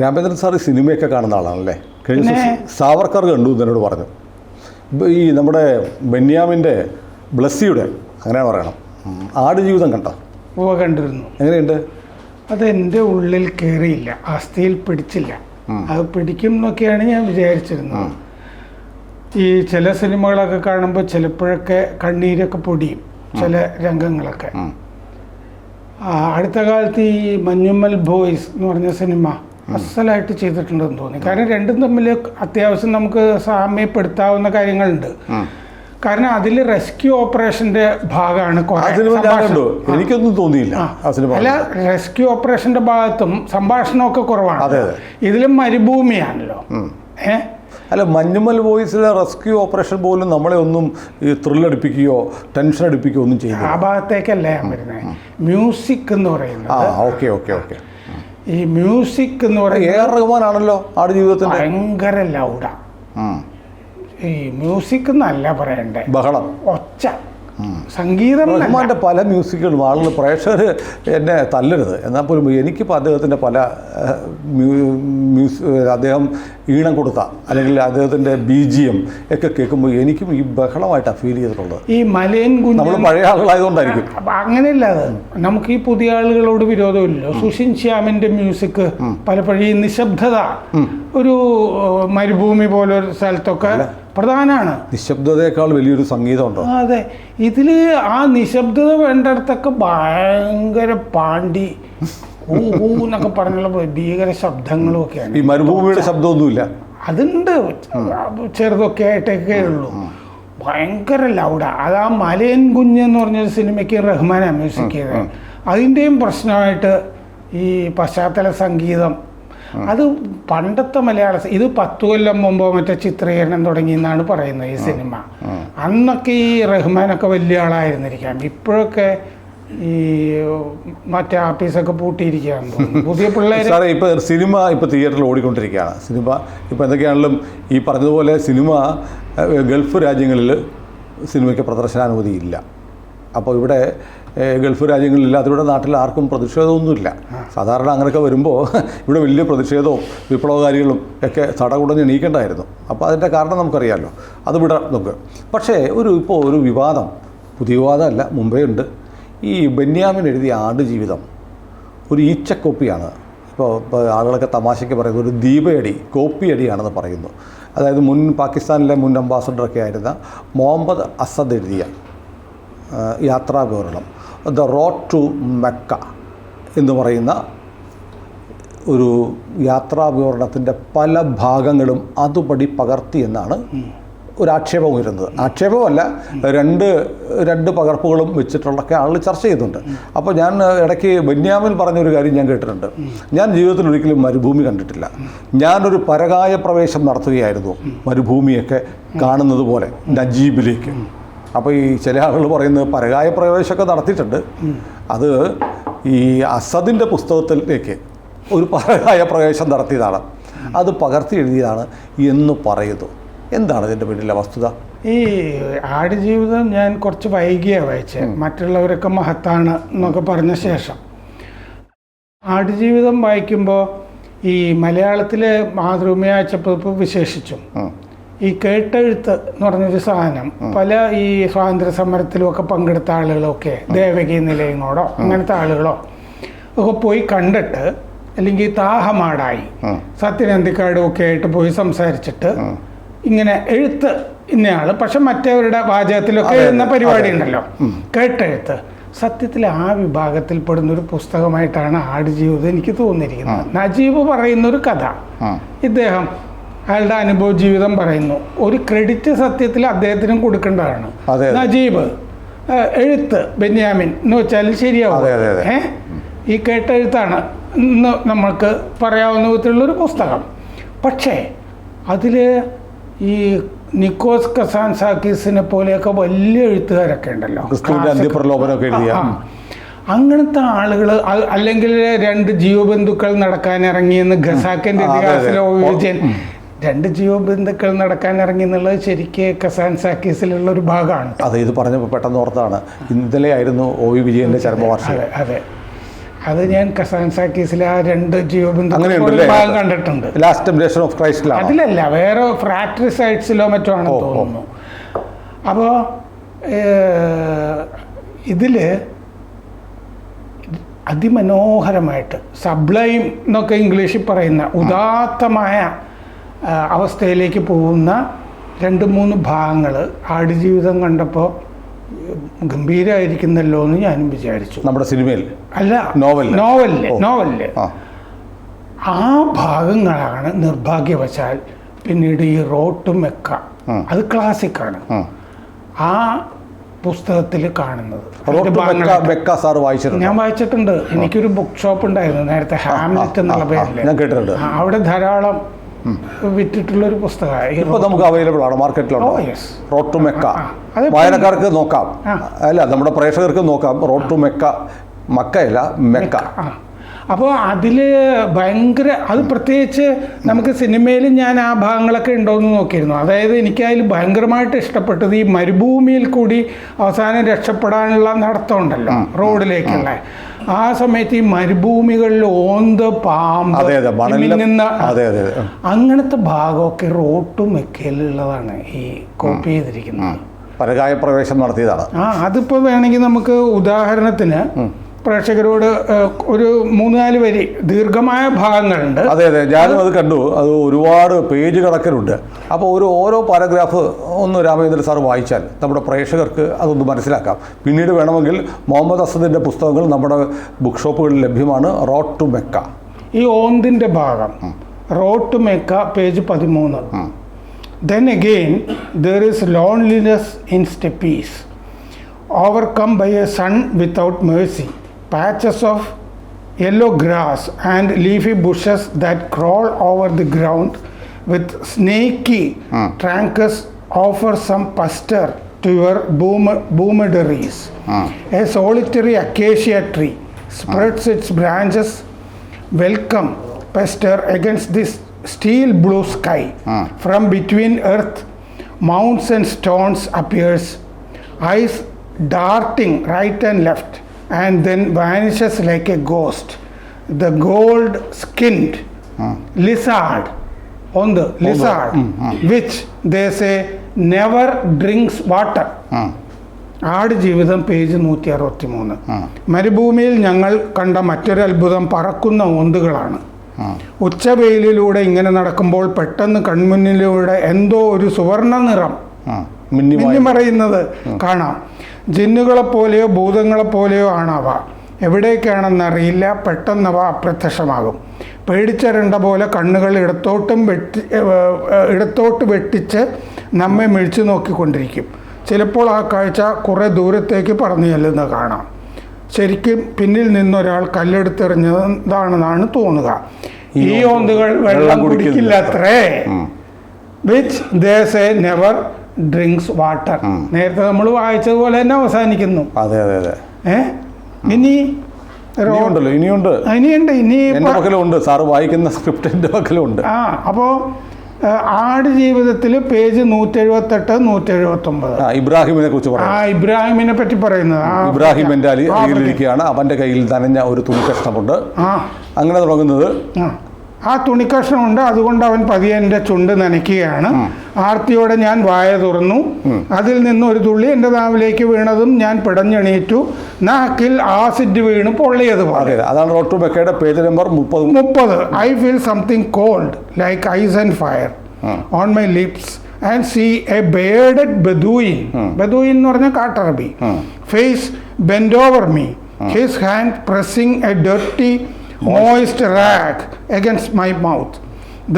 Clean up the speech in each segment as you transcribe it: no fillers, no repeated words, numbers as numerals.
Ramendran sir സിനിമയൊക്കെ കാണുന്ന ആളാണല്ലേ? കഴിഞ്ഞ സാവർക്കർ കണ്ടു എന്നോട് പറഞ്ഞു. ഈ നമ്മുടെ ബെന്യാമിൻ്റെ ബ്ലസ്സിയുടെ അങ്ങനെ പറയണം ആടുജീവിതം കണ്ടോ? കണ്ടിരുന്നു. എങ്ങനെയുണ്ട്? അതെൻ്റെ ഉള്ളിൽ കയറിയില്ല, അസ്ഥിയിൽ പിടിച്ചില്ല. അത് പിടിക്കും എന്നൊക്കെയാണ് ഞാൻ വിചാരിച്ചിരുന്നത്. ഈ ചില സിനിമകളൊക്കെ കാണുമ്പോൾ ചിലപ്പോഴൊക്കെ കണ്ണീരൊക്കെ പൊടിയും ചില രംഗങ്ങളൊക്കെ. അടുത്ത കാലത്ത് ഈ മഞ്ഞുമ്മൽ ബോയ്സ് എന്ന് പറഞ്ഞ സിനിമ അസലായിട്ട് ചെയ്തിട്ടുണ്ടെന്ന് തോന്നി. കാരണം രണ്ടും തമ്മിൽ അത്യാവശ്യം നമുക്ക് സാമ്യപ്പെടുത്താവുന്ന കാര്യങ്ങളുണ്ട്. കാരണം അതിൽ റെസ്ക്യൂ ഓപ്പറേഷന്റെ ഭാഗമാണ്. എനിക്കൊന്നും തോന്നിയില്ല. അല്ല, റെസ്ക്യൂ ഓപ്പറേഷന്റെ ഭാഗത്തും സംഭാഷണമൊക്കെ കുറവാണ്. ഇതിലും മരുഭൂമിയാണല്ലോ. അല്ല, മഞ്ഞുമ്മൽ ബോയ്സിലെ റെസ്ക്യൂ ഓപ്പറേഷൻ പോലും നമ്മളെ ഒന്നും ഈ ത്രില്ലടിപ്പിക്കുകയോ ടെൻഷൻ അടിപ്പിക്കുകയോ ഒന്നും ചെയ്യും. ആ ഭാഗത്തേക്കല്ല ഞാൻ വരുന്നത്. മ്യൂസിക് എന്ന് പറയുന്നത്, ഈ മ്യൂസിക് എന്ന് പറയുന്നത് എ ആർ റഹ്മാനാണല്ലോ ആടുജീവിതത്തിൽ. ഭയങ്കര ലൗഡാ ഈ മ്യൂസിക് എന്നല്ല പറയണ്ടേ, ബഹളം, ഒച്ച, സംഗീതം. റഹ്മാൻ്റെ പല മ്യൂസിക്കുകളും ആളുകൾ പ്രേക്ഷകർ എന്നെ തല്ലരുത്, എന്നാൽ പോലും എനിക്കിപ്പോൾ അദ്ദേഹത്തിൻ്റെ പല അദ്ദേഹം ഈണം കൊടുത്ത അല്ലെങ്കിൽ അദ്ദേഹത്തിൻ്റെ BGM ഒക്കെ കേൾക്കുമ്പോൾ എനിക്കും ഈ ബഹളമായിട്ടാണ് ഫീൽ ചെയ്തിട്ടുള്ളത്. ഈ മലയൻ കുഞ്ഞ് നമ്മൾ പഴയ ആളുകളായതുകൊണ്ടായിരിക്കും. അങ്ങനെയല്ല, അത് നമുക്ക് ഈ പുതിയ ആളുകളോട് വിരോധമില്ലല്ലോ. സുഷിൻ ശ്യാമിൻ്റെ മ്യൂസിക് പലപ്പോഴും ഈ നിശബ്ദത ഒരു മരുഭൂമി പോലൊരു സ്ഥലത്തൊക്കെ പ്രധാനമാണ്. നിശബ്ദതയേക്കാൾ വലിയൊരു സംഗീതമുണ്ടോ? അതെ, ഇതില് ആ നിശബ്ദത വേണ്ടിടത്തൊക്കെ ഭയങ്കര പാണ്ടി എന്നൊക്കെ പറഞ്ഞുള്ള ഭീകര ശബ്ദങ്ങളും ഒക്കെയാണ്. ഈ മരുഭൂമിയുടെ ശബ്ദമൊന്നുമില്ല, അതുണ്ട്, ചെറുതൊക്കെ ആയിട്ടൊക്കെ ഉള്ളൂ. ഭയങ്കര ലൗഡാ. അത് ആ മലയൻ കുഞ്ഞ് എന്ന് പറഞ്ഞൊരു സിനിമയ്ക്ക് റഹ്മാനാണ് മ്യൂസിക് ചെയ്തത്. അതിൻ്റെയും പ്രശ്നമായിട്ട് ഈ പശ്ചാത്തല സംഗീതം, അത് പണ്ടത്തെ ഇത് 10 കൊല്ലം മുമ്പോ മറ്റേ ചിത്രീകരണം തുടങ്ങി എന്നാണ് പറയുന്നത് ഈ സിനിമ. അന്നൊക്കെ ഈ റഹ്മാനൊക്കെ വലിയ ആളായിരുന്നിരിക്കാം. ഇപ്പോഴൊക്കെ ഈ മറ്റേ ആഫീസൊക്കെ പൂട്ടിയിരിക്കുകയാണെന്ന് തോന്നുന്നു. പുതിയ പിള്ളേർ ഇപ്പോൾ സിനിമ ഇപ്പോൾ തിയേറ്ററിൽ ഓടിക്കൊണ്ടിരിക്കുകയാണ്. സിനിമ ഇപ്പോൾ എന്തൊക്കെയാണെങ്കിലും ഈ പറഞ്ഞതുപോലെ സിനിമ ഗൾഫ് രാജ്യങ്ങളിൽ സിനിമയ്ക്ക് പ്രദർശനാനുമതി ഇല്ല. അപ്പോൾ ഇവിടെ ഗൾഫ് രാജ്യങ്ങളിലില്ല, അതിവിടെ നാട്ടിൽ ആർക്കും പ്രതിഷേധമൊന്നുമില്ല. സാധാരണ അങ്ങനെയൊക്കെ വരുമ്പോൾ ഇവിടെ വലിയ പ്രതിഷേധവും വിപ്ലവകാരികളും ഒക്കെ തടകുടഞ്ഞ് എണീക്കേണ്ടായിരുന്നു. അപ്പോൾ അതിൻ്റെ കാരണം നമുക്കറിയാമല്ലോ, അത് ഇവിടെ നമുക്ക്. പക്ഷേ ഇപ്പോൾ ഒരു വിവാദം, പുതിയ വിവാദമല്ല, മുമ്പേ ഉണ്ട്. ഈ ബെന്യാമിൻ എഴുതിയ ആടുജീവിതം ഒരു ഈച്ചക്കോപ്പിയാണ്. ഇപ്പോൾ ആളുകളൊക്കെ തമാശയ്ക്ക് പറയുന്നത് ഒരു ദീപയടി, കോപ്പിയടിയാണെന്ന് പറയുന്നു. അതായത് പാകിസ്ഥാനിലെ മുൻ അംബാസഡറൊക്കെ ആയിരുന്ന മുഹമ്മദ് അസദ് എഴുതിയ യാത്രാ വിവരണം, ദ റോഡ് ടു മെക്ക എന്ന് പറയുന്ന ഒരു യാത്രാ വിവരണത്തിൻ്റെ പല ഭാഗങ്ങളും അതുപടി പകർത്തി എന്നാണ് ഒരു ആക്ഷേപം വരുന്നത്. ആക്ഷേപമല്ല, രണ്ട് പകർപ്പുകളും വെച്ചിട്ടുള്ളൊക്കെ ആളുകൾ ചർച്ച ചെയ്യുന്നുണ്ട്. അപ്പോൾ ഞാൻ ഇടയ്ക്ക് ബെന്യാമിൻ പറഞ്ഞൊരു കാര്യം ഞാൻ കേട്ടിട്ടുണ്ട്. ഞാൻ ജീവിതത്തിൽ ഒരിക്കലും മരുഭൂമി കണ്ടിട്ടില്ല. ഞാനൊരു പരകായ പ്രവേശം നടത്തുകയായിരുന്നു മരുഭൂമിയൊക്കെ കാണുന്നത് പോലെ നജീബിലേക്ക്. അപ്പോൾ ഈ ചില ആളുകൾ പറയുന്നത് പരകായ പ്രവേശമൊക്കെ നടത്തിയിട്ടുണ്ട്, അത് ഈ അസദിൻ്റെ പുസ്തകത്തിലേക്ക് ഒരു പരകായ പ്രവേശം നടത്തിയതാണ്, അത് പകർത്തി എഴുതിയതാണ് എന്ന് പറയുന്നു. എന്താണ് ഇതിൻ്റെ പിന്നിലെ വസ്തുത? ഈ ആടുജീവിതം ഞാൻ കുറച്ച് വൈകിയാണ് വായിച്ചത്. മറ്റുള്ളവരൊക്കെ മഹത്താണ് എന്നൊക്കെ പറഞ്ഞ ശേഷം ആടുജീവിതം വായിക്കുമ്പോൾ ഈ മലയാളത്തിലെ മാതൃഭൂമി ആഴ്ചപ്പതിപ്പ് വിശേഷിച്ചും ഈ കേട്ടെഴുത്ത് എന്ന് പറഞ്ഞൊരു സാധനം പല ഈ സ്വാതന്ത്ര്യ സമരത്തിലുമൊക്കെ പങ്കെടുത്ത ആളുകളൊക്കെ ദേവകി നിലയങ്ങളോ അങ്ങനത്തെ ആളുകളോ ഒക്കെ പോയി കണ്ടിട്ട്, അല്ലെങ്കിൽ താഹമാടായി സത്യനന്ദിക്കാടും ഒക്കെ ആയിട്ട് പോയി സംസാരിച്ചിട്ട് ഇങ്ങനെ എഴുത്ത് ഇന്നയാൾ, പക്ഷെ മറ്റവരുടെ വാചകത്തിലൊക്കെ എഴുതുന്ന പരിപാടി ഉണ്ടല്ലോ കേട്ടെഴുത്ത്. സത്യത്തിൽ ആ വിഭാഗത്തിൽപ്പെടുന്നൊരു പുസ്തകമായിട്ടാണ് ആടുജീവിതം എനിക്ക് തോന്നിയിരിക്കുന്നത്. നജീബ് പറയുന്നൊരു കഥ, ഇദ്ദേഹം അയാളുടെ അനുഭവ ജീവിതം പറയുന്നു. ഒരു ക്രെഡിറ്റ് സത്യത്തിൽ അദ്ദേഹത്തിനും കൊടുക്കേണ്ടതാണ്. നജീബ് എഴുത്ത് ബെന്യാമിൻ എന്ന് വെച്ചാൽ ശരിയാവും. ഈ കേട്ടെഴുത്താണ് എന്ന് നമ്മൾക്ക് പറയാവുന്ന വിധത്തിലുള്ളൊരു പുസ്തകം. പക്ഷേ അതിൽ ഈ നിക്കോസ് കസാൻസാക്കിസിനെ പോലെയൊക്കെ വലിയ എഴുത്തുകാരൊക്കെ ഉണ്ടല്ലോ, അങ്ങനത്തെ ആളുകൾ, അല്ലെങ്കിൽ 2 ജീവബന്ധുക്കൾ നടക്കാനിറങ്ങിയെന്ന് ഖസാക്കിൻ്റെ ഇതിഹാസത്തിലെ വിജയൻ 2 ജീവബന്ധുക്കൾ നടക്കാനിറങ്ങി എന്നുള്ളത് ശരിക്കും കസാൻസാക്കീസിലുള്ള ഒരു ഭാഗമാണ്. അതെ, ഇത് പറഞ്ഞപ്പോൾ പെട്ടെന്ന് ഓർത്താണ്, ഇന്നലെ ആയിരുന്നു OV വിജയൻ്റെ ചരമവാർഷികം. അതെ, അത് ഞാൻ കസാൻസാക്കീസിലെ ആ 2 ജീവബിന്ദു അങ്ങനെയുണ്ടല്ലേ? ഭാഗം കണ്ടിട്ടുണ്ട്. ലാസ്റ്റ് ടെംപ്റ്റേഷൻ ഓഫ് ക്രൈസ്റ്റിലാണ്. അതിലല്ല, വേറെ ഫ്രാട്രിസൈഡ്സിലോ മറ്റോ ആണെന്ന് തോന്നുന്നു. അപ്പോൾ ഇതിൽ അതിമനോഹരമായിട്ട് സബ്ലൈം എന്നൊക്കെ ഇംഗ്ലീഷിൽ പറയുന്ന ഉദാത്തമായ അവസ്ഥയിലേക്ക് പോകുന്ന 2-3 ഭാഗങ്ങൾ ആടുജീവിതം കണ്ടപ്പോൾ ഗംഭീരമായിരിക്കുന്നല്ലോ എന്ന് ഞാനും വിചാരിച്ചു. നമ്മുടെ സിനിമയിൽ അല്ല, നോവലില് ആ ഭാഗങ്ങളാണ് നിർഭാഗ്യവശാൽ പിന്നീട് ഈ റോഡ് ടു മെക്ക, അത് ക്ലാസിക്കാണ്, ആ പുസ്തകത്തിൽ കാണുന്നത്. ഞാൻ വായിച്ചിട്ടുണ്ട്. എനിക്കൊരു ബുക്ക് ഷോപ്പ് ഉണ്ടായിരുന്നു നേരത്തെ, ഹാംലെറ്റ് എന്നുള്ള പേരിൽ. അവിടെ ധാരാളം വിറ്റിട്ടുള്ളൊരു പുസ്തകമാണ്. ഇപ്പൊ നമുക്ക് അവൈലബിൾ ആണ്, മാർക്കറ്റിലുണ്ട്. റോഡ് ടു മെക്ക വായനക്കാർക്ക് നോക്കാം, അല്ല നമ്മുടെ പ്രേക്ഷകർക്ക് നോക്കാം. റോഡ് ടു മെക്ക, മക്കയല്ല മെക്ക. അപ്പോൾ അതിൽ ഭയങ്കര, അത് പ്രത്യേകിച്ച് നമുക്ക് സിനിമയിൽ ഞാൻ ആ ഭാഗങ്ങളൊക്കെ ഉണ്ടോയെന്ന് നോക്കിയിരുന്നു. അതായത് എനിക്കതിൽ ഭയങ്കരമായിട്ട് ഇഷ്ടപ്പെട്ടത് ഈ മരുഭൂമിയിൽ കൂടി അവസാനം രക്ഷപ്പെടാനുള്ള നടത്തമുണ്ടല്ലോ റോഡിലേക്കുള്ള. ആ സമയത്ത് ഈ മരുഭൂമികളിൽ ഓന്ത്, പാമ്പ്, അങ്ങനത്തെ ഭാഗമൊക്കെ റോഡ് ടു മെക്കയിലുള്ളതാണ് ഈ കോപ്പി ചെയ്തിരിക്കുന്നത്. പരകായ പ്രവേശം നടത്തിയതാണ്. അതിപ്പോൾ വേണമെങ്കിൽ നമുക്ക് ഉദാഹരണത്തിന് പ്രേക്ഷകരോട് ഒരു 3-4 വരി ദീർഘമായ ഭാഗങ്ങളുണ്ട്. അതെ, ഞാനും അത് കണ്ടു. അത് ഒരുപാട് പേജ് കണക്കിലുണ്ട്. അപ്പോൾ ഓരോ പാരഗ്രാഫ് ഒന്ന് രാമചന്ദ്രൻ സാർ വായിച്ചാൽ നമ്മുടെ പ്രേക്ഷകർക്ക് അതൊന്ന് മനസ്സിലാക്കാം. പിന്നീട് വേണമെങ്കിൽ മുഹമ്മദ് അസദിൻ്റെ പുസ്തകങ്ങൾ നമ്മുടെ ബുക്ക് ഷോപ്പുകളിൽ ലഭ്യമാണ്. റോഡ് ടു മെക്ക, ഈ ഓന്തിൻ്റെ ഭാഗം, road to Mecca, page 13. Then again there is loneliness in stepes, overcome by a sun without mercy, patches of yellow grass and leafy bushes that crawl over the ground with snaky trunks offer some pasture to your boomadaries. A solitary acacia tree spreads its branches, welcome pasture against this steel blue sky. From between earth, mounds and stones appears, eyes darting right and left, and then vanishes like a ghost. The gold skinned lizard, on the lizard, which they say never drinks water. Aadujeevitham, page 163. മരുഭൂമിയിൽ ഞങ്ങൾ കണ്ട മറ്റൊരു അത്ഭുതം പറക്കുന്ന ഓന്തുകളാണ്. ഉച്ചവെയിലിലൂടെ ഇങ്ങനെ നടക്കുമ്പോൾ പെട്ടെന്ന് കൺമുന്നിലൂടെ എന്തോ ഒരു സുവർണ നിറം മിന്നിമറയുന്നത് കാണാം. ജിന്നുകളെപ്പോലെയോ ഭൂതങ്ങളെപ്പോലെയോ ആണവ. എവിടേക്കാണെന്നറിയില്ല, പെട്ടെന്നവ അപ്രത്യക്ഷമാകും. പേടിച്ചരണ്ട പോലെ കണ്ണുകൾ ഇടത്തോട്ട് വെട്ടിച്ച് നമ്മെ മിഴിച്ചു നോക്കിക്കൊണ്ടിരിക്കും. ചിലപ്പോൾ ആ കാഴ്ച കുറേ ദൂരത്തേക്ക് പറന്നു ചെല്ലുന്നത് കാണാം. ശരിക്കും പിന്നിൽ നിന്നൊരാൾ കല്ലെടുത്തെറിഞ്ഞതാണെന്നാണ് തോന്നുക. ഈ ഓന്തുകൾ വെള്ളം കുടിക്കില്ലത്രേ. Which they say never drinks water. നേരത്തെ നമ്മൾ വായിച്ചതുപോലെ തന്നെ അവസാനിക്കുന്നു. ഇനി ഇനിയുണ്ട് സാറ് വായിക്കുന്ന സ്ക്രിപ്റ്റിന്റെ പക്കലുണ്ട്. അപ്പോൾ ആടുജീവിതത്തിൽ പേജ് 178, 179 ഇബ്രാഹിമിനെ കുറിച്ച് പറയാം. ഇബ്രാഹിമിനെ പറ്റി പറയുന്നത്. ഇബ്രാഹിം എൻ്റെ അരികിലിരിക്കുകയാണ്. അവന്റെ കയ്യിൽ നനഞ്ഞ ഒരു തുണിക്കഷ്ണമുണ്ട്. അങ്ങനെ തുടങ്ങുന്നത്. ആ തുണിക്കഷ്ണമുണ്ട്, അതുകൊണ്ട് അവൻ പതിയെ എൻ്റെ ചുണ്ട് നനയ്ക്കുകയാണ്. ആർത്തിയോടെ ഞാൻ വായ തുറന്നു. അതിൽ നിന്ന് ഒരു തുള്ളി എൻ്റെ നാവിലേക്ക് വീണതും ഞാൻ പിടഞ്ഞെണീറ്റു. നാക്കിൽ ആസിഡ് വീണ് പൊള്ളിയതുപോലെ. അതാണ് റോഡ് ടു മെക്കയുടെ page number 30. I feel something cold like ice and fire on my lips and see a bearded Bedouin. Bedouin എന്ന് പറഞ്ഞാൽ കാട്ടറബി. Face bent over me, his hand pressing a dirty moist rag against my mouth.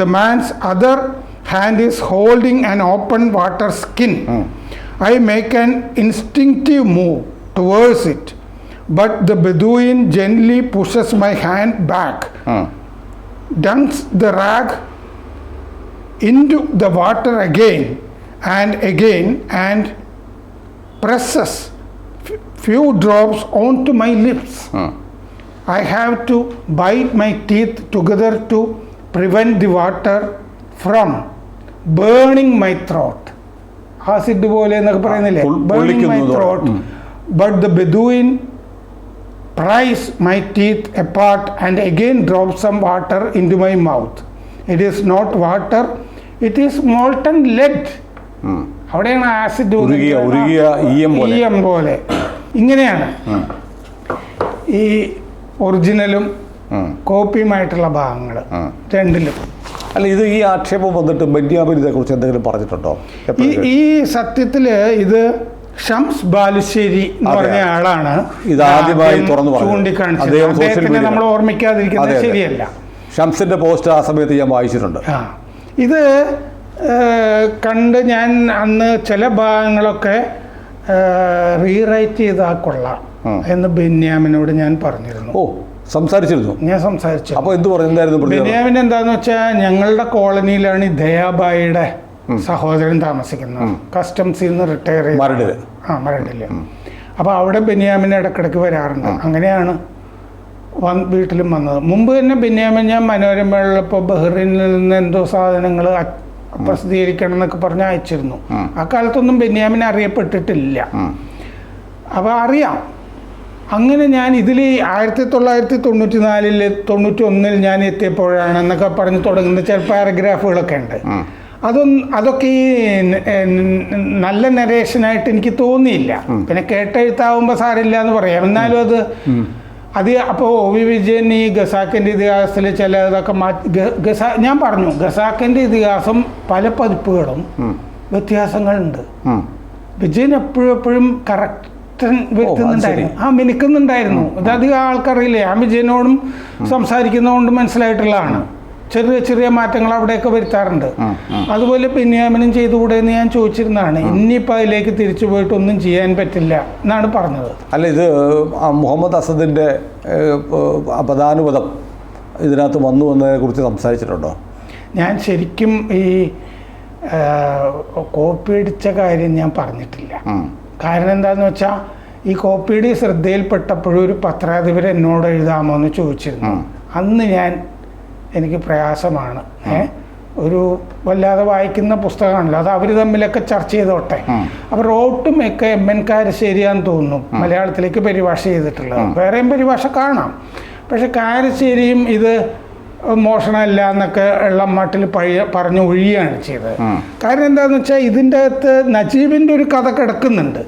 The man's other hand is holding an open water skin. I make an instinctive move towards it, but the Bedouin gently pushes my hand back, dunks the rag into the water again, and presses few drops onto my lips. I have to bite my teeth together to prevent the water from burning my throat. Acid പോലെ എന്നൊക്കെ പറയുന്നില്ലേ, burning my throat. But the Bedouin prise my teeth apart and again drop some water into my mouth. It is not water, it is molten lead. അവിടെയാണ് acid ഉരുകിയ ഈയം പോലെ. ഇങ്ങനെയാണ് ഈ ഒറിജിനലും കോപ്പിയുമായിട്ടുള്ള ഭാഗങ്ങൾ രണ്ടിലും. അല്ല, ഇത് ഈ ആക്ഷേപം വന്നിട്ട് ബെന്യാമിൻ ഇതേക്കുറിച്ച് എന്തെങ്കിലും പറഞ്ഞിട്ടുണ്ടോ? ഈ സത്യത്തില് ഇത് ഷംസ് ബാലുശ്ശേരി എന്ന് പറഞ്ഞ ആളാണ് ഇത് ആദ്യമായി ചൂണ്ടിക്കാണിച്ചത്. അദ്ദേഹത്തിനെ നമ്മൾ ഓർമ്മിക്കാതിരിക്കുന്നത് ശരിയല്ല. ഷംസിന്റെ പോസ്റ്റ് ആ സമയത്ത് ഞാൻ വായിച്ചിട്ടുണ്ട്. ഇത് കണ്ട് ഞാൻ അന്ന് ചില ഭാഗങ്ങളൊക്കെ റീറൈറ്റ് ചെയ്താൽ കൊള്ളാം എന്ന് ബെന്യാമിനോട് ഞാൻ പറഞ്ഞിരുന്നു. സംസാരിച്ചിരുന്നു. ഞാൻ സംസാരിച്ചു. അപ്പോൾ എന്ത് പറഞ്ഞു? എന്തായിരുന്നു ബെന്യാമിൻ? എന്താന്ന് വെച്ചാൽ ഞങ്ങളുടെ കോളനിയിലാണ് ഈ ദയാബായിയുടെ സഹോദരൻ താമസിക്കുന്നത്. കസ്റ്റംസിൽ നിന്ന് റിട്ടയർ ചെയ്ത് മരടില്. അപ്പോൾ അവിടെ ബെന്യാമിൻ ഇടക്കിടക്ക് വരാറുണ്ട്. അങ്ങനെയാണ് വീട്ടിലും വന്നത്. മുമ്പ് തന്നെ ബെന്യാമിൻ ഞാൻ മനോരമയുള്ളപ്പോൾ ബഹ്റിനിൽ നിന്ന് എന്തോ സാധനങ്ങൾ പ്രസിദ്ധീകരിക്കണം എന്നൊക്കെ പറഞ്ഞ് അയച്ചിരുന്നു. ആ കാലത്തൊന്നും ബെന്യാമിൻ അറിയപ്പെട്ടിട്ടില്ല. അപ്പോൾ അറിയാം. അങ്ങനെ ഞാൻ ഇതിൽ 1994 91 ഞാൻ എത്തിയപ്പോഴാണെന്നൊക്കെ പറഞ്ഞ് തുടങ്ങുന്ന ചില പാരഗ്രാഫുകളൊക്കെ ഉണ്ട്. അതൊക്കെ ഈ നല്ല നരേഷനായിട്ട് എനിക്ക് തോന്നിയില്ല. പിന്നെ കേട്ടെഴുത്താവുമ്പോൾ സാരില്ല എന്ന് പറയാം. എന്നാലും അത് അപ്പോൾ OV വിജയൻ ഈ ഖസാക്കിൻ്റെ ഇതിഹാസത്തിൽ ചില ഇതൊക്കെ ഞാൻ പറഞ്ഞു, ഖസാക്കിൻ്റെ ഇതിഹാസം പല പതിപ്പുകളും വ്യത്യാസങ്ങളുണ്ട്. വിജയൻ എപ്പോഴും കറക്റ്റ് വരുത്തുന്നുണ്ടായിരുന്നു, മിനുക്കുന്നുണ്ടായിരുന്നു. ഇതധികം ആൾക്കറിയില്ലേ. ഞാൻ വിജയനോടും സംസാരിക്കുന്നതുകൊണ്ട് മനസ്സിലായിട്ടുള്ളതാണ്. ചെറിയ ചെറിയ മാറ്റങ്ങൾ അവിടെയൊക്കെ വരുത്താറുണ്ട്. അതുപോലെ ബെന്യാമിനും ചെയ്തുകൂടെ എന്ന് ഞാൻ ചോദിച്ചിരുന്നതാണ്. ഇനിയിപ്പോൾ അതിലേക്ക് തിരിച്ചു പോയിട്ട് ഒന്നും ചെയ്യാൻ പറ്റില്ല എന്നാണ് പറഞ്ഞത്. അല്ല, ഇത് മുഹമ്മദ് അസദിൻ്റെ അപദാനുപദം ഇതിനകത്ത് വന്നു എന്നതിനെ കുറിച്ച് സംസാരിച്ചിട്ടുണ്ടോ? ഞാൻ ശരിക്കും ഈ കോപ്പി അടിച്ച കാര്യം ഞാൻ പറഞ്ഞിട്ടില്ല. കാരണം എന്താണെന്ന് വെച്ചാൽ ഈ കോപ്പിയുടെ ശ്രദ്ധയിൽപ്പെട്ടപ്പോഴും ഒരു പത്രാധിപർ എന്നോട് എഴുതാമോ എന്ന് ചോദിച്ചിരുന്നു. അന്ന് എനിക്ക് പ്രയാസമാണ്. ഒരു വല്ലാതെ വായിക്കുന്ന പുസ്തകമാണല്ലോ, അത് അവർ തമ്മിലൊക്കെ ചർച്ച ചെയ്തോട്ടെ. അപ്പോൾ റോട്ടുമൊക്കെ MN കാരശ്ശേരിയാന്ന് തോന്നുന്നു മലയാളത്തിലേക്ക് പരിഭാഷ ചെയ്തിട്ടുള്ളത്. വേറെയും പരിഭാഷ കാണാം. പക്ഷെ കാരശ്ശേരിയും ഇത് മോഷണമല്ല എന്നൊക്കെ ഉള്ള മട്ടിൽ പറഞ്ഞ് ഒഴിയാണ് ചെയ്തത്. കാരണം എന്താണെന്ന് വെച്ചാൽ ഇതിൻ്റെ അകത്ത് നജീബിൻ്റെ ഒരു കഥ കിടക്കുന്നുണ്ട്.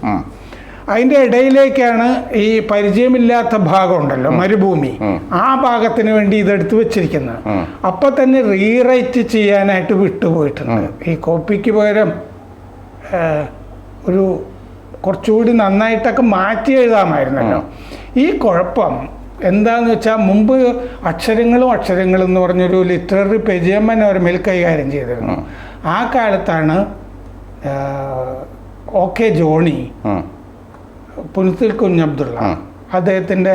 അതിൻ്റെ ഇടയിലേക്കാണ് ഈ പരിചയമില്ലാത്ത ഭാഗം ഉണ്ടല്ലോ, മരുഭൂമി, ആ ഭാഗത്തിന് വേണ്ടി ഇതെടുത്ത് വെച്ചിരിക്കുന്നത്. അപ്പം തന്നെ റീറൈറ്റ് ചെയ്യാനായിട്ട് വിട്ടുപോയിട്ടുണ്ട്. ഈ കോപ്പിക്ക് പകരം ഒരു കുറച്ചുകൂടി നന്നായിട്ടൊക്കെ മാറ്റി എഴുതാമായിരുന്നല്ലോ. ഈ കുഴപ്പം എന്താന്ന് വെച്ചാൽ മുമ്പ് അക്ഷരങ്ങളും എന്ന് പറഞ്ഞൊരു ലിറ്റററി പേജ് മനോരമയിൽ കൈകാര്യം ചെയ്തിരുന്നു. ആ കാലത്താണ് OK ജോണി, പുനത്തിൽ കുഞ്ഞബ്ദുള്ള, അദ്ദേഹത്തിന്റെ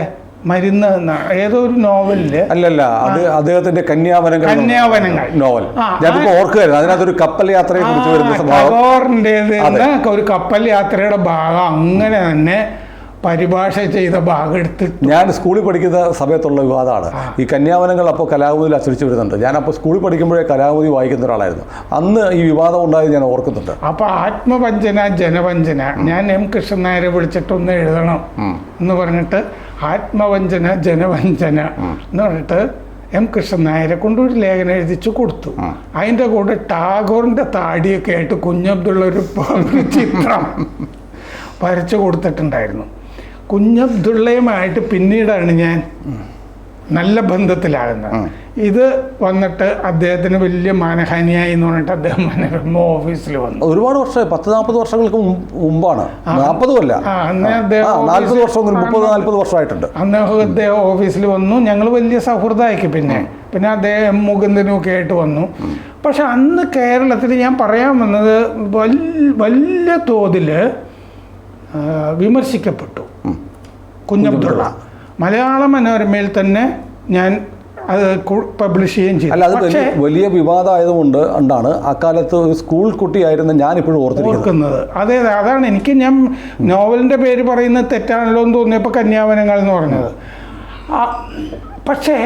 മരുന്ന് എന്നാണ് ഏതോ ഒരു നോവലില്. അല്ലല്ല, അത് അദ്ദേഹത്തിന്റെ കന്യാവനങ്ങൾ നോവൽ. ഞാനിപ്പോ ഓർക്കുകയായിരുന്നു. അതിനകത്തൊരു കപ്പൽ യാത്രയെ കുറിച്ച് ടാഗോറിൻ്റെത് ഒരു കപ്പൽ യാത്രയുടെ ഭാഗം അങ്ങനെ തന്നെ പരിഭാഷ ചെയ്ത ഭാഗം എടുത്തിട്ട്. ഞാൻ സ്കൂളിൽ പഠിക്കുന്ന സമയത്തുള്ള വിവാദമാണ് ഈ കന്യാവനങ്ങൾ. അപ്പോൾ കലാകുമുദിയിൽ അച്ചടിച്ച് വരുന്നുണ്ട്. ഞാനപ്പോൾ സ്കൂളിൽ പഠിക്കുമ്പോഴേ കലാകുമുദി വായിക്കുന്ന ഒരാളായിരുന്നു. അന്ന് ഈ വിവാദം ഉണ്ടായത് ഞാൻ ഓർക്കുന്നുണ്ട്. അപ്പോൾ ആത്മവഞ്ചന ജനവഞ്ചന ഞാൻ M കൃഷ്ണൻ നായരെ വിളിച്ചിട്ടൊന്ന് എഴുതണം എന്ന് പറഞ്ഞിട്ട് ആത്മവഞ്ചന ജനവഞ്ചന എന്ന് പറഞ്ഞിട്ട് M കൃഷ്ണൻ നായരെ കൊണ്ടൊരു ലേഖനം എഴുതിച്ചു കൊടുത്തു. അതിൻ്റെ കൂടെ ടാഗോറിൻ്റെ താടിയൊക്കെ ആയിട്ട് കുഞ്ഞബ്ദുള്ള ഒരു ചിത്രം വരച്ചു കൊടുത്തിട്ടുണ്ടായിരുന്നു. കുഞ്ഞബ്ദുള്ളയുമായിട്ട് പിന്നീടാണ് ഞാൻ നല്ല ബന്ധത്തിലാകുന്നത്. ഇത് വന്നിട്ട് അദ്ദേഹത്തിന് വലിയ മാനഹാനിയായി എന്ന് പറഞ്ഞിട്ട് അദ്ദേഹം മനോരമ ഓഫീസിൽ വന്നു. ഒരുപാട് വർഷം, 10-40 വർഷങ്ങൾക്ക് മുമ്പാണ്. 40 അല്ല, അന്ന് അദ്ദേഹം 40 വർഷം, 30-40 വർഷമായിട്ടുണ്ട്. അന്ന് അദ്ദേഹം ഓഫീസിൽ വന്നു. ഞങ്ങൾ വലിയ സൗഹൃദമാക്കി. പിന്നെ അദ്ദേഹം മുകുന്ദനുമൊക്കെ ആയിട്ട് വന്നു. പക്ഷെ അന്ന് കേരളത്തിൽ ഞാൻ പറയാൻ വന്നത് വലിയ തോതിൽ വിമർശിക്കപ്പെട്ടു കുഞ്ഞബ്ദുള്ള. മലയാള മനോരമയിൽ തന്നെ ഞാൻ അത് പബ്ലിഷ് ചെയ്യുകയും ചെയ്തു. അല്ല, അത് വലിയ വിവാദമായതുകൊണ്ടാണ് അക്കാലത്ത് ഒരു സ്കൂൾ കുട്ടിയായിരുന്ന ഞാനിപ്പോഴും ഓർക്കുന്നത്. അതെ, അതാണ് എനിക്ക് ഞാൻ നോവലിൻ്റെ പേര് പറയുന്നത് തെറ്റാണല്ലോ എന്ന് തോന്നിയപ്പോൾ കന്യാവനങ്ങൾ എന്ന് പറഞ്ഞത്. പക്ഷേ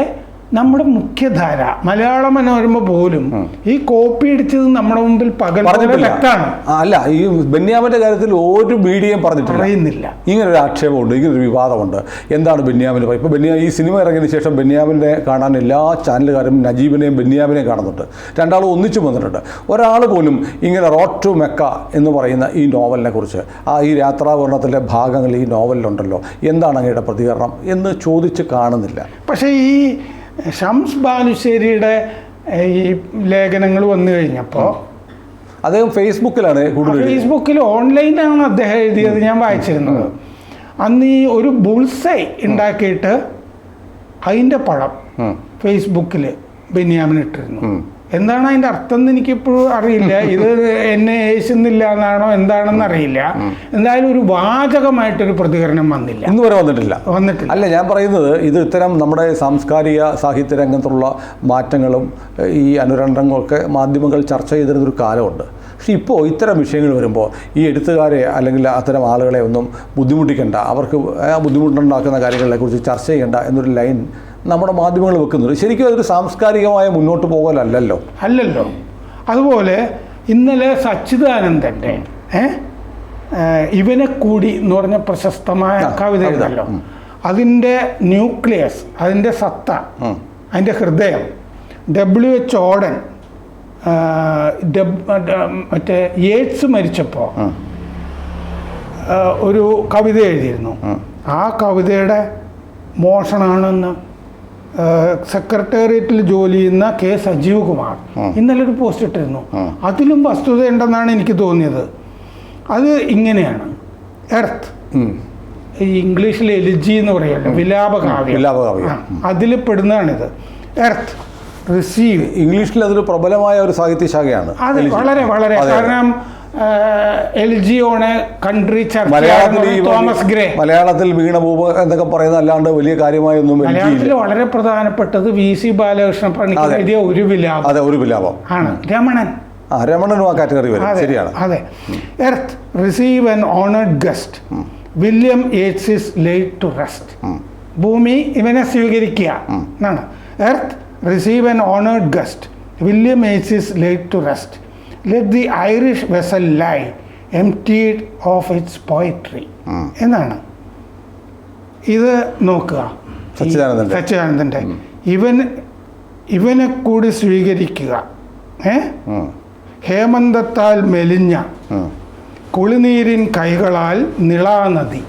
നമ്മുടെ മുഖ്യധാര മലയാള മനോരമ പോലും ഈ കോപ്പി അടിച്ചത് നമ്മുടെ മുമ്പിൽ പകൽ വ്യക്തമാണ്. അല്ല, ഈ ബെന്യാമിന്റെ കാര്യത്തിൽ ഒരു മീഡിയയും പറയുന്നില്ല. ഇങ്ങനൊരു ആക്ഷേപമുണ്ട്, ഇങ്ങനൊരു വിവാദമുണ്ട്. എന്താണ് ബെന്യാമിന്? ഇപ്പോൾ ഈ സിനിമ ഇറങ്ങിയതിന് ശേഷം ബെന്യാമിനെ കാണാൻ എല്ലാ ചാനലുകാരും നജീബിനെയും ബെന്യാമിനെയും കാണുന്നുണ്ട്. രണ്ടാളും ഒന്നിച്ചു വന്നിട്ടുണ്ട്. ഒരാൾ പോലും ഇങ്ങനെ റോഡ് ടു മെക്ക എന്ന് പറയുന്ന ഈ നോവലിനെ കുറിച്ച്, ഈ യാത്രാവർണ്ണത്തിലെ ഭാഗങ്ങൾ ഈ നോവലിലുണ്ടല്ലോ, എന്താണ് അങ്ങയുടെ പ്രതികരണം എന്ന് ചോദിച്ച് കാണുന്നില്ല. പക്ഷേ ഈ ഷംസ് ബാലുശ്ശേരിയുടെ ഈ ലേഖനങ്ങൾ വന്നു കഴിഞ്ഞപ്പോൾ അദ്ദേഹം ഫേസ്ബുക്കിലാണ് കൂടുതൽ, ഫേസ്ബുക്കിൽ ഓൺലൈനാണ് അദ്ദേഹം എഴുതിയത്, ഞാൻ വായിച്ചിരുന്നത്. അന്ന് ഈ ഒരു ബുൾസൈ ഉണ്ടാക്കിയിട്ട് അതിൻ്റെ പടം ഫേസ്ബുക്കിൽ ബെന്യാമിൻ ഇട്ടിരുന്നു. എന്താണ് അതിൻ്റെ അർത്ഥം എന്ന് എനിക്കിപ്പോഴും അറിയില്ല. ഇത് എന്നെ ഏശുന്നില്ല എന്നാണോ എന്താണെന്ന് അറിയില്ല. എന്തായാലും ഒരു വാചകമായിട്ടൊരു പ്രതികരണം വന്നില്ല, ഇന്ന് വരെ വന്നിട്ടില്ല. അല്ല, ഞാൻ പറയുന്നത് ഇത് ഇത്തരം നമ്മുടെ സാംസ്കാരിക സാഹിത്യ രംഗത്തുള്ള മാറ്റങ്ങളും ഈ അനുരണങ്ങളൊക്കെ മാധ്യമങ്ങൾ ചർച്ച ചെയ്തിരുന്നൊരു കാലമുണ്ട്. പക്ഷേ ഇപ്പോൾ ഇത്തരം വിഷയങ്ങൾ വരുമ്പോൾ ഈ എഴുത്തുകാരെ അല്ലെങ്കിൽ അത്തരം ആളുകളെ ഒന്നും ബുദ്ധിമുട്ടിക്കേണ്ട, അവർക്ക് ബുദ്ധിമുട്ടുണ്ടാക്കുന്ന കാര്യങ്ങളെക്കുറിച്ച് ചർച്ച ചെയ്യേണ്ട എന്നൊരു ലൈൻ നമ്മുടെ മാധ്യമങ്ങൾ വെക്കുന്നത് ശരിക്കും അതൊരു സാംസ്കാരികമായ മുന്നോട്ട് പോകലല്ലോ. അതുപോലെ ഇന്നലെ സച്ചിദാനന്ദൻ്റെ ഇവനെ കൂടി എന്ന് പറഞ്ഞ പ്രശസ്തമായ കവിത എഴുതല്ലോ, അതിൻ്റെ ന്യൂക്ലിയസ്, അതിൻ്റെ സത്ത, അതിൻ്റെ ഹൃദയം W.H. ഓഡൻ മറ്റേ യേറ്റ്സ് മരിച്ചപ്പോൾ ഒരു കവിത എഴുതിയിരുന്നു. ആ കവിതയുടെ മോഷണമാണെന്ന് സെക്രട്ടേറിയറ്റിൽ ജോലി ചെയ്യുന്ന K. സജീവ് കുമാർ ഇന്നലെ ഒരു പോസ്റ്റ് ഇട്ടിരുന്നു. അതിലും വസ്തുതയുണ്ടെന്നാണ് എനിക്ക് തോന്നിയത്. അത് ഇങ്ങനെയാണ്: എർത്ത്, ഈ ഇംഗ്ലീഷിൽ എലിജി എന്ന് പറയുമല്ലോ, വിലാപകാവ്യം, അതിൽ പെടുന്നതാണിത്. എർത്ത് റിസീവ്, ഇംഗ്ലീഷിൽ അതൊരു പ്രബലമായ ഒരു സാഹിത്യ ശാഖയാണ്. അത് വളരെ വളരെ, കാരണം എൽജി ഓൺ എ കൺട്രി ചർച്ച, തോമസ് ഗ്രേ. മലയാളത്തിൽ വീണഭൂപ് എന്നൊക്കെ പറയുന്ന അല്ലാണ്ട് വലിയ കാര്യമായൊന്നും മലയാളത്തിൽ വളരെ പ്രധാനപ്പെട്ടത് VC ബാലകൃഷ്ണ പണിക്കർ എഴുതിയ ഒരു വിലാപം. അതെ, ഒരു വിലാപം ആണ്. രമണനും ആ കാറ്റഗറി വരും. ശരിയാണ്. അതെ. Earth receive an honoured guest, William Yeats is laid to rest. ഭൂമി ഇവനെ സ്വീകരിക്കുക എന്നാണ്. Earth receive an honoured guest, William Yeats is laid to rest. Let the Irish vessel lie emptied of its poetry എന്നാണ്. ഇത് നോക്കുക, സച്ചിദാനന്ദൻ്റെ ഇവനെ കൂടി സ്വീകരിക്കുക, ഹേമന്തത്താൽ മെലിഞ്ഞ കുളിനീരിൻ കൈകളാൽ നിളാനദി.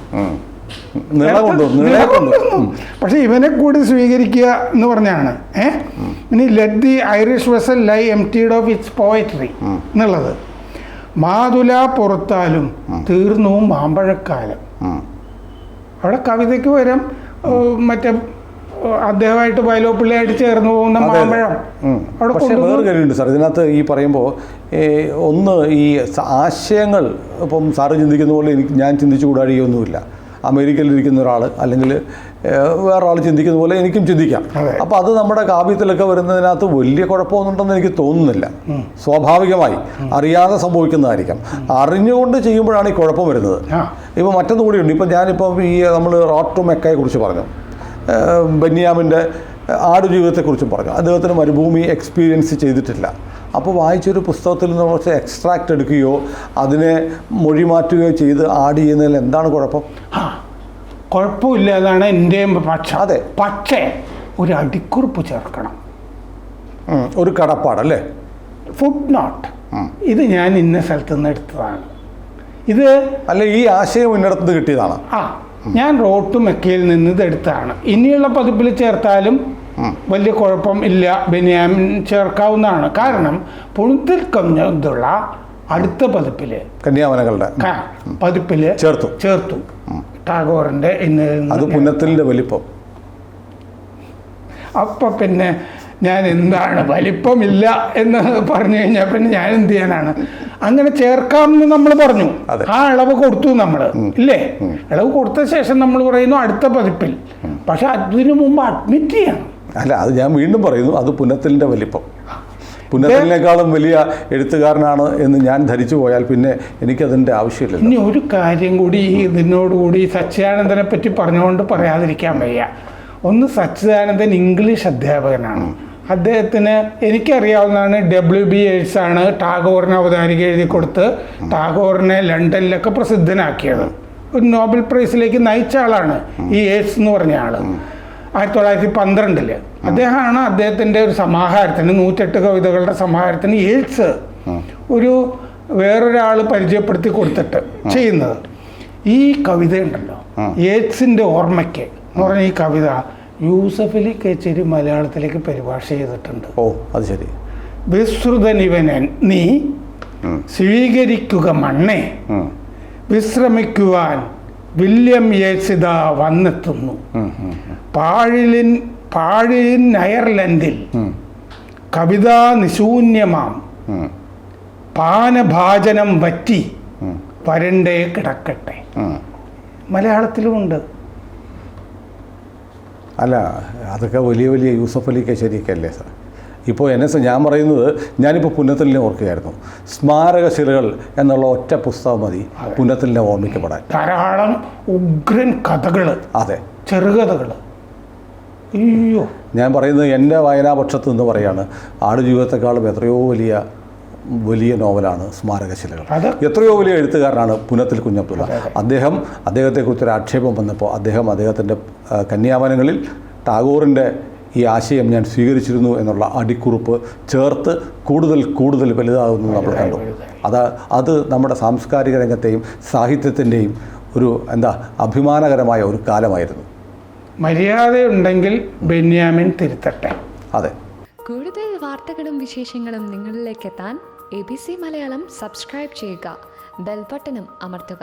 പക്ഷെ ഇവനെ കൂടി സ്വീകരിക്കുക എന്ന് പറഞ്ഞാണ്. ഇനി let the Irish vessel lie emptied of its poetry എന്നുള്ളത്. മാതുല പുറത്താലും തീർന്നു മാമ്പഴക്കാലം. അവിടെ കവിതയ്ക്ക് പകരം മറ്റേ അദ്ദേഹമായിട്ട് വയലോപ്പിള്ളിയായിട്ട് ചേർന്ന് പോകുന്ന മാമ്പഴം അവിടെ. പക്ഷേ വേറെ കാര്യമുണ്ട് സാർ ഇതിനകത്ത്. ഈ പറയുമ്പോൾ ഒന്ന് ഈ ആശയങ്ങൾ ഇപ്പം സാറ് ചിന്തിക്കുന്ന പോലെ ഞാൻ ചിന്തിച്ചു കൂടാഴിയൊന്നുമില്ല. അമേരിക്കയിലിരിക്കുന്ന ഒരാൾ അല്ലെങ്കിൽ വേറെ ആൾ ചിന്തിക്കുന്ന പോലെ എനിക്കും ചിന്തിക്കാം. അപ്പോൾ അത് നമ്മുടെ കാവ്യത്തിലൊക്കെ വരുന്നതിനകത്ത് വലിയ കുഴപ്പമൊന്നുണ്ടെന്ന് എനിക്ക് തോന്നുന്നില്ല. സ്വാഭാവികമായി അറിയാതെ സംഭവിക്കുന്നതായിരിക്കാം. അറിഞ്ഞുകൊണ്ട് ചെയ്യുമ്പോഴാണ് ഈ കുഴപ്പം വരുന്നത്. ഇപ്പോൾ മറ്റൊന്നും കൂടിയുണ്ട്. ഇപ്പം ഞാനിപ്പം ഈ നമ്മൾ റോഡ് ടു മെക്കയെ കുറിച്ച് പറഞ്ഞു, ബെന്യാമിൻ്റെ ആടുജീവിതത്തെക്കുറിച്ചും പറഞ്ഞു. അദ്ദേഹത്തിന് മരുഭൂമി എക്സ്പീരിയൻസ് ചെയ്തിട്ടില്ല. അപ്പോൾ വായിച്ചൊരു പുസ്തകത്തിൽ നിന്ന് കുറച്ച് എക്സ്ട്രാക്റ്റ് എടുക്കുകയോ അതിനെ മൊഴി മാറ്റുകയോ ചെയ്ത് ആഡ് ചെയ്യുന്നതിൽ എന്താണ് കുഴപ്പം? കുഴപ്പമില്ല, അതാണ് എൻ്റെയും പക്ഷം. അതെ, പക്ഷേ ഒരു അടിക്കുറിപ്പ് ചേർക്കണം, ഒരു കടപ്പാടല്ലേ. ഫുഡ് നോട്ട്, ഇത് ഞാൻ ഇന്ന സ്ഥലത്ത് നിന്ന് എടുത്തതാണ്, ഇത് അല്ല ഈ ആശയം ഇന്നടത്ത് കിട്ടിയതാണ്, ഞാൻ റോഡ് ടു മെക്കയിൽ നിന്ന് ഇതെടുത്തതാണ്. ഇനിയുള്ള പതിപ്പിൽ ചേർത്താലും വലിയ കുഴപ്പം ഇല്ല, ബെന്യാമിൻ ചേർക്കാവുന്നതാണ്. കാരണം പുഴുത്തിൽ കഞ്ഞുള്ള അടുത്ത പതിപ്പില് കന്യാവനകളുടെ പതിപ്പില് ചേർത്തു ടാഗോറിന്റെ അത് പുന്നത്തിൻ്റെ വലിപ്പം. അപ്പൊ പിന്നെ ഞാൻ എന്താണ് വലിപ്പമില്ല എന്ന് പറഞ്ഞു കഴിഞ്ഞാൽ പിന്നെ ഞാൻ എന്ത് ചെയ്യാനാണ്? അങ്ങനെ ചേർക്കാമെന്ന് നമ്മൾ പറഞ്ഞു, ആ ഇളവ് കൊടുത്തു നമ്മൾ, ഇല്ലേ? ഇളവ് കൊടുത്ത ശേഷം നമ്മൾ പറയുന്നു അടുത്ത പതിപ്പിൽ. പക്ഷെ അതിനു മുമ്പ് അഡ്മിറ്റ് ചെയ്യണം. അല്ല, അത് ഞാൻ വീണ്ടും പറയുന്നു, അത് പുന്നത്തിൻ്റെ വലിപ്പം. പുന്നത്തിനേക്കാളും വലിയ എഴുത്തുകാരനാണ് എന്ന് ഞാൻ ധരിച്ചു പോയാൽ പിന്നെ എനിക്കതിൻ്റെ ആവശ്യമില്ല. ഇനി ഒരു കാര്യം കൂടി ഇതിനോടുകൂടി സച്ചിദാനന്ദനെ പറ്റി പറഞ്ഞുകൊണ്ട് പറയാതിരിക്കാൻ വയ്യ. ഒന്ന് സച്ചിദാനന്ദൻ ഇംഗ്ലീഷ് അധ്യാപകനാണ്. അദ്ദേഹത്തിന് എനിക്കറിയാവുന്നതാണ് WB എയ്ഡ്സ് ആണ് ടാഗോറിന് അവതാരിക എഴുതി കൊടുത്ത് ടാഗോറിനെ ലണ്ടനിലൊക്കെ പ്രസിദ്ധനാക്കിയത്. ഒരു നോബൽ പ്രൈസിലേക്ക് നയിച്ച ആളാണ് ഈ എയ്ഡ്സ് എന്ന് പറഞ്ഞ ആൾ. 1912 അദ്ദേഹമാണ് അദ്ദേഹത്തിൻ്റെ ഒരു സമാഹാരത്തിന് 108 കവിതകളുടെ സമാഹാരത്തിന് എയ്ഡ്സ് ഒരു വേറൊരാൾ പരിചയപ്പെടുത്തി കൊടുത്തിട്ട് ചെയ്യുന്നത്. ഈ കവിത ഉണ്ടല്ലോ, എയ്ഡ്സിൻ്റെ ഓർമ്മയ്ക്ക് എന്ന് പറഞ്ഞ ഈ കവിത യൂസഫ് അലി കേച്ചേരി മലയാളത്തിലേക്ക് പരിഭാഷ ചെയ്തിട്ടുണ്ട്. ഓ, അത് ശരി. വിശ്രുതനിവനൻ നീ സ്വീകരിക്കുക മണ്ണേ, വിശ്രമിക്കുവാൻ വില്യം യേറ്റ്സ് വന്നെത്തുന്നു. പാഴിലിൻ അയർലൻഡിൽ കവിതാ നിശൂന്യമാം പാനഭാജനം വറ്റി വരണ്ടേ കിടക്കട്ടെ. മലയാളത്തിലുമുണ്ട്. അല്ല, അതൊക്കെ വലിയ വലിയ യൂസഫ് അലി കേച്ചേരിയൊക്കെ അല്ലേ സാർ? ഇപ്പോൾ ഞാൻ പറയുന്നത്, ഞാനിപ്പോൾ പുന്നത്തലിനെ ഓർക്കുകയായിരുന്നു. സ്മാരകശിലകൾ എന്നുള്ള ഒറ്റ പുസ്തകം മതി പുന്നത്തലിനെ ഓർമ്മിക്കപ്പെടാൻ. ധാരാളം ഉഗ്രൻ കഥകൾ, അതെ, ചെറുകഥകൾ. അയ്യോ, ഞാൻ പറയുന്നത് എൻ്റെ വായനാപക്ഷത്ത് നിന്ന് പറയാണ്, ആടുജീവിതത്തെക്കാളും എത്രയോ വലിയ നോവലാണ് സ്മാരകശിലകൾ. എത്രയോ വലിയ എഴുത്തുകാരനാണ് പുന്നത്തിൽ കുഞ്ഞബ്ദുള്ള. അദ്ദേഹത്തെക്കുറിച്ചൊരു ആക്ഷേപം വന്നപ്പോൾ അദ്ദേഹത്തിൻ്റെ കന്യാവനങ്ങളിൽ ടാഗോറിൻ്റെ ഈ ആശയം ഞാൻ സ്വീകരിച്ചിരുന്നു എന്നുള്ള അടിക്കുറിപ്പ് ചേർത്ത് കൂടുതൽ വലുതാകുന്നു നമ്മൾ കണ്ടു. അത് നമ്മുടെ സാംസ്കാരിക രംഗത്തെയും സാഹിത്യത്തിൻ്റെയും ഒരു അഭിമാനകരമായ ഒരു കാലമായിരുന്നു. മര്യാദയുണ്ടെങ്കിൽ ബെന്യാമിൻ തിരുത്തട്ടെ. അതെ. കൂടുതൽ വാർത്തകളും വിശേഷങ്ങളും നിങ്ങളിലേക്ക് എത്താൻ ABC മലയാളം സബ്സ്ക്രൈബ് ചെയ്യുക, ബെൽ ബട്ടണും അമർത്തുക.